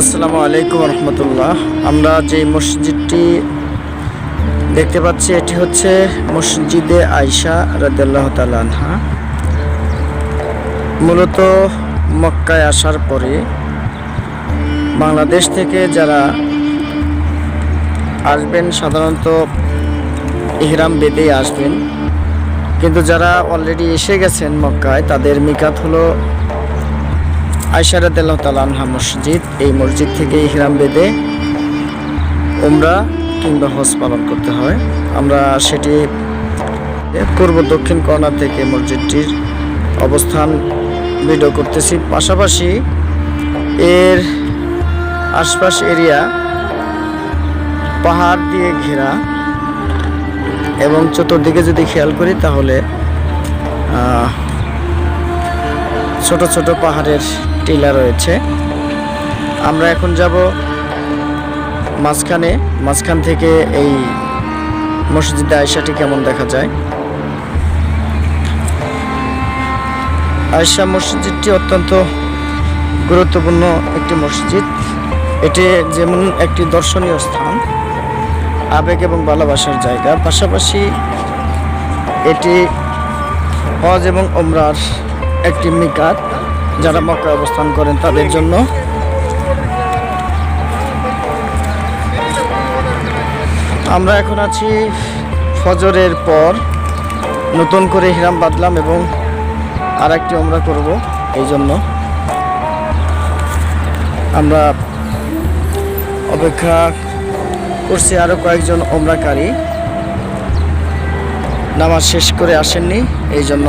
আসসালামু আলাইকুম রহমতুল্লাহ। আমরা যে মসজিদটি দেখতে পাচ্ছি এটি হচ্ছে মসজিদে আয়েশা রাদিয়াল্লাহু তাআলা আনহা। মূলত মক্কায় আসার পরে বাংলাদেশ থেকে যারা আসবেন সাধারণত ইহরাম বেঁধে আসবেন, কিন্তু যারা অলরেডি এসে গেছেন মক্কায় তাদের মিকাত হলো আয়েশা রাদিয়াল্লাহু তাআলা আনহা মসজিদ। এই মসজিদ থেকে ইহরাম বেঁধে উমরা কিংবা হজ পালন করতে হয়। আমরা সেটি পূর্ব দক্ষিণ কর্নার থেকে মসজিদটির অবস্থান ভিডিও করতেছি। পাশাপাশি এর আশপাশ এরিয়া পাহাড় দিয়ে ঘেরা এবং চতুর্দিকে যদি খেয়াল করি তাহলে ছোট ছোট পাহাড়ের টিলা রয়েছে। আমরা এখন যাব মাঝখান থেকে এই মসজিদে আয়েশাটি কেমন দেখা যায়। আয়েশা মসজিদটি অত্যন্ত গুরুত্বপূর্ণ একটি মসজিদ। এটি যেমন একটি দর্শনীয় স্থান, আবেগ এবং ভালোবাসার জায়গা, পাশাপাশি এটি হজ এবং উমরার একটি মিকাত যারা মক্কায় অবস্থান করেন তাদের জন্য। আমরা এখন আছি ফজরের পর, নতুন করে ইহরাম বাঁধলাম এবং আর একটি উমরা করব। এই জন্য আমরা অপেক্ষা করছি। আরও কয়েকজন উমরাকারী নামাজ শেষ করে আসেননি, এই জন্য